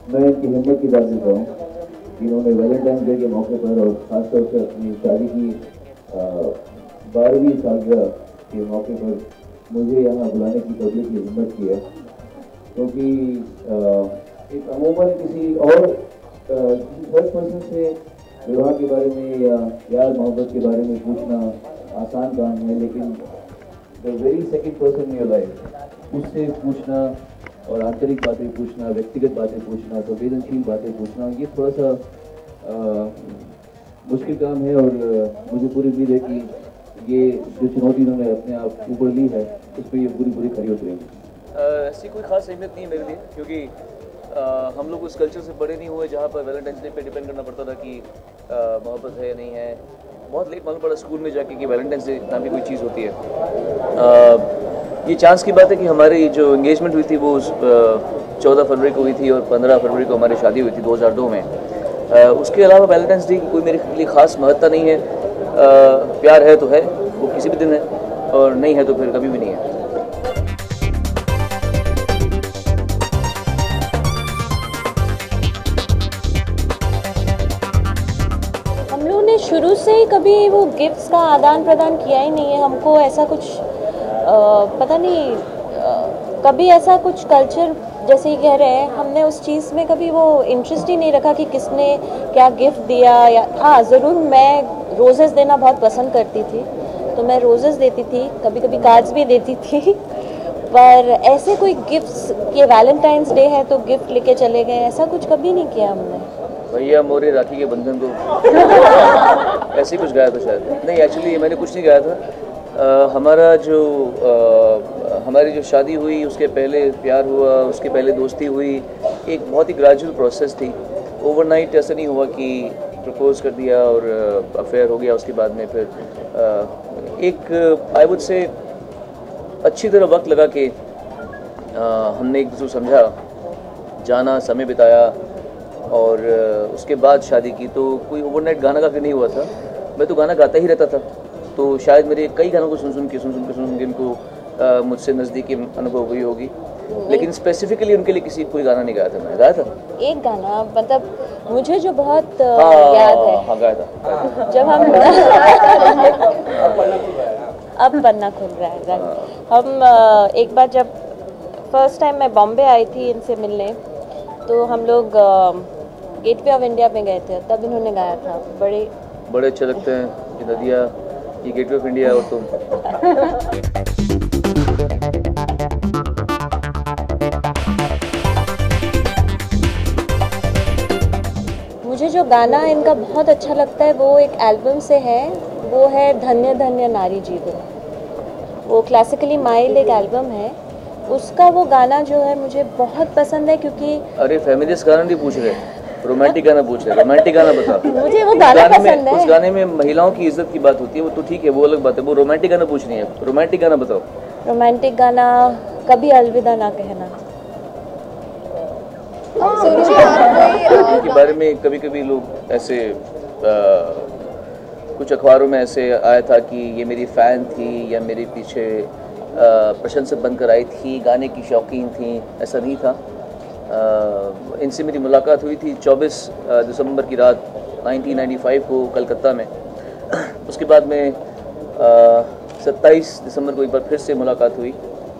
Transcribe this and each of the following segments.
मैं इनकी हिम्मत की बात देता हूँ कि इन्होंने वैलेंटाइन डे के मौके पर और ख़ासतौर से अपनी शादी की 12वीं सालगिरह के मौके पर मुझे यहाँ बुलाने की पब्लिकली हिम्मत की है, क्योंकि एक अमूमन किसी और किसी थर्ड पर्सन से विवाह के बारे में या प्यार मोहब्बत के बारे में पूछना आसान काम है, लेकिन the very second person in your life उससे पूछना और आंतरिक बातें पूछना, व्यक्तिगत बातें पूछना, संवेदनशील बातें पूछना, ये थोड़ा सा मुश्किल काम है। और मुझे पूरी उम्मीद है कि ये जो चुनौती इन्होंने अपने आप ऊपर ली है उस पर ये पूरी खरी उतरेंगी। ऐसी कोई खास अहमियत नहीं है मेरे लिए, क्योंकि हम लोग उस कल्चर से बड़े नहीं हुए जहाँ पर वैलेंटाइंस डे पे डिपेंड करना पड़ता था कि मोहब्बत है या नहीं है। बहुत लेट मालूम पड़ा स्कूल में जाके कि वैलेंटाइंस डे नाम की कोई चीज़ होती है। ये चांस की बात है कि हमारी जो एंगेजमेंट हुई थी वो 14 फरवरी को हुई थी और 15 फरवरी को हमारी शादी हुई थी 2002 में। उसके अलावा वैलेंटाइंस डे की कोई मेरे लिए ख़ास महत्ता नहीं है। प्यार है तो है, वो किसी भी दिन है, और नहीं है तो फिर कभी भी नहीं है। हम लोगों ने शुरू से ही कभी वो गिफ्ट्स का आदान प्रदान किया ही नहीं है। हमको ऐसा कुछ पता नहीं, कभी ऐसा कुछ कल्चर जैसे ही कह रहे हैं, हमने उस चीज़ में कभी वो इंटरेस्ट ही नहीं रखा कि किसने क्या गिफ्ट दिया। या हाँ, ज़रूर मैं रोज़ेस देना बहुत पसंद करती थी, तो मैं रोज़ेस देती थी, कभी कभी कार्ड्स भी देती थी। पर ऐसे कोई गिफ्ट्स, ये वैलेंटाइंस डे है तो गिफ्ट लेके चले गए, ऐसा कुछ कभी नहीं किया हमने। भैया मोरे राखी के बंधन को ऐसे ही कुछ गाया था शायद। नहीं, एक्चुअली मैंने कुछ नहीं गाया था। हमारी जो शादी हुई उसके पहले प्यार हुआ, उसके पहले दोस्ती हुई। एक बहुत ही ग्रेजुअल प्रोसेस थी। ओवरनाइट ऐसा नहीं हुआ कि प्रपोज कर दिया और अफेयर हो गया। उसके बाद में फिर एक आई वुड से अच्छी तरह वक्त लगा के हमने एक दूसरे को समझा, जाना, समय बिताया और उसके बाद शादी की। तो कोई ओवरनाइट गाना गा के नहीं हुआ था। मैं तो गाना गाता ही रहता था, तो शायद मेरे कई गानों को सुन के इनको मुझसे नज़दीकी अनुभव हुई होगी। लेकिन स्पेसिफिकली उनके लिए कोई गाना नहीं गाया था। मैंने गाया था एक गाना, मतलब मुझे जो बहुत याद है। हाँ, गाया था जब हम अब पन्ना खुल रहा है। हम एक बार जब फर्स्ट टाइम मैं बॉम्बे आई थी इनसे मिलने, तो हम लोग गेटवे ऑफ इंडिया में गए थे, तब इन्होंने गाया था। बड़े अच्छे लगते हैं ये नदिया, ये गेटवे ऑफ इंडिया और तुम। मुझे जो गाना इनका बहुत अच्छा लगता है वो एक एल्बम से है, वो है धन्य धन्य नारी जीवन। वो क्लासिकली माइल्ड एक एल्बम है, उसका वो गाना जो है मुझे बहुत पसंद है। क्योंकि अरे फेमिनिस्ट गाना नहीं पूछ रहे, रोमांटिक गाना पूछ रहे। रोमांटिक गाना बता। मुझे वो गाना पसंद है। उस गाने में महिलाओं की इज्जत की बात होती है, वो तो ठीक है, वो अलग बात है। वो रोमांटिक गाना पूछ रही है, रोमांटिक गाना बताओ। रोमांटिक गाना कभी अलविदा ना कहना के बारे में कभी लोग ऐसे कुछ अखबारों में ऐसे आया था कि ये मेरी फ़ैन थी या मेरे पीछे प्रशंसक बनकर आई थी, गाने की शौकीन थी। ऐसा नहीं था। इनसे मेरी मुलाकात हुई थी 24 दिसंबर की रात 1995 को कलकत्ता में। उसके बाद में 27 दिसंबर को एक बार फिर से मुलाकात हुई,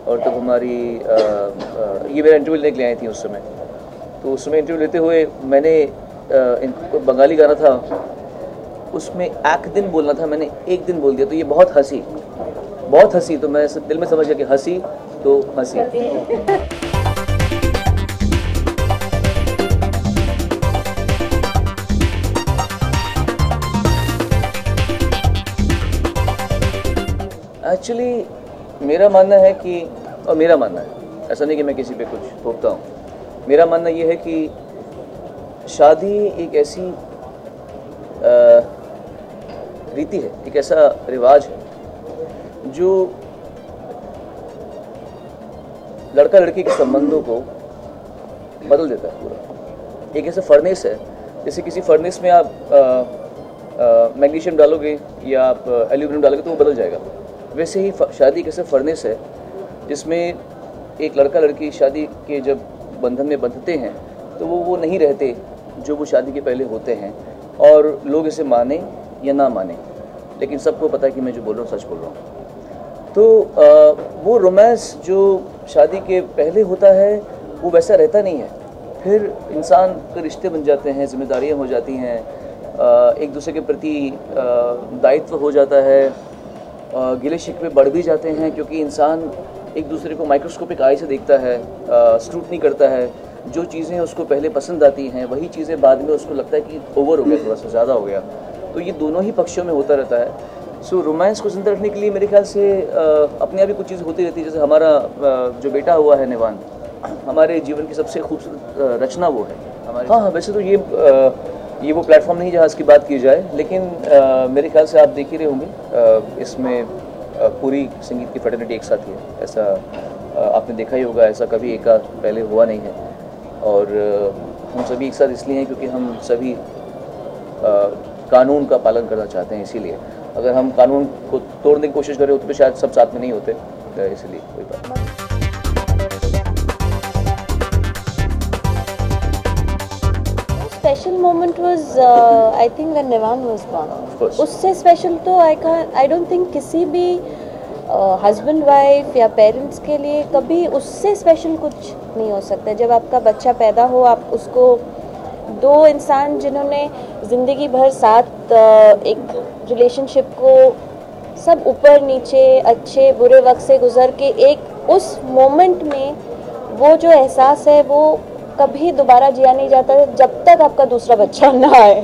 और तब हमारी ये मेरा इंटरव्यू लेने के लिए आई थी उस समय। तो उस समय इंटरव्यू लेते हुए मैंने इनको बंगाली गाना था, उसमें एक दिन बोलना था, मैंने एक दिन बोल दिया। तो ये बहुत हंसी, तो मैं दिल में समझ गया कि हंसी तो हंसी। एक्चुअली मेरा मानना है कि, और मेरा मानना है, ऐसा नहीं कि मैं किसी पे कुछ थोपता हूँ, मेरा मानना ये है कि शादी एक ऐसी रीति है, एक ऐसा रिवाज है जो लड़का लड़की के संबंधों को बदल देता है पूरा। एक ऐसा फर्नेस है, जैसे किसी फर्नेस में आप मैग्नीशियम डालोगे या आप एल्यूमिनियम डालोगे तो वो बदल जाएगा। वैसे ही शादी एक ऐसा फर्नेस है जिसमें एक लड़का लड़की शादी के जब बंधन में बंधते हैं तो वो नहीं रहते जो वो शादी के पहले होते हैं, और लोग इसे माने या ना माने, लेकिन सबको पता है कि मैं जो बोल रहा हूँ सच बोल रहा हूँ। तो वो रोमांस जो शादी के पहले होता है वो वैसा रहता नहीं है। फिर इंसान के रिश्ते बन जाते हैं, जिम्मेदारियाँ हो जाती हैं, एक दूसरे के प्रति दायित्व हो जाता है, गिले शिकवे बढ़ भी जाते हैं, क्योंकि इंसान एक दूसरे को माइक्रोस्कोपिक आई से देखता है, स्क्रूटनी करता है। जो चीज़ें उसको पहले पसंद आती हैं वही चीज़ें बाद में उसको लगता है कि ओवर हो गया, थोड़ा सा ज़्यादा हो गया। तो ये दोनों ही पक्षों में होता रहता है। सो रोमांस को जिंदा रखने के लिए मेरे ख्याल से अपने आप ही कुछ चीज़ होती रहती है। जैसे हमारा जो बेटा हुआ है निवान, हमारे जीवन की सबसे खूबसूरत रचना वो है हमारे। हाँ, वैसे तो ये वो प्लेटफॉर्म नहीं जहाँ इसकी बात की जाए, लेकिन मेरे ख्याल से आप देख ही रहे होंगे, इसमें पूरी संगीत की फ्रेटर्निटी एक साथ ही है। ऐसा आपने देखा ही होगा, ऐसा कभी एक पहले हुआ नहीं है। और हम सभी एक साथ इसलिए हैं क्योंकि हम सभी कानून का पालन करना चाहते हैं। इसीलिए अगर हम कानून को तोड़ने की कोशिश करें तो शायद सब साथ में नहीं होते, इसलिए कोई बात नहीं। Special moment was I think when Nivan was born. Of course. उससे स्पेशल तो I don't think किसी भी हस्बैंड वाइफ या पेरेंट्स के लिए कभी उससे स्पेशल कुछ नहीं हो सकता। जब आपका बच्चा पैदा हो, आप उसको दो इंसान जिन्होंने ज़िंदगी भर साथ एक रिलेशनशिप को सब ऊपर नीचे अच्छे बुरे वक्त से गुजर के एक उस मोमेंट में वो जो एहसास है वो कभी दोबारा जिया नहीं जाता जब तक आपका दूसरा बच्चा ना आए।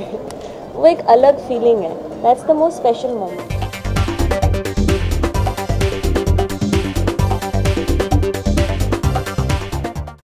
वो एक अलग फीलिंग है। That's the most special moment.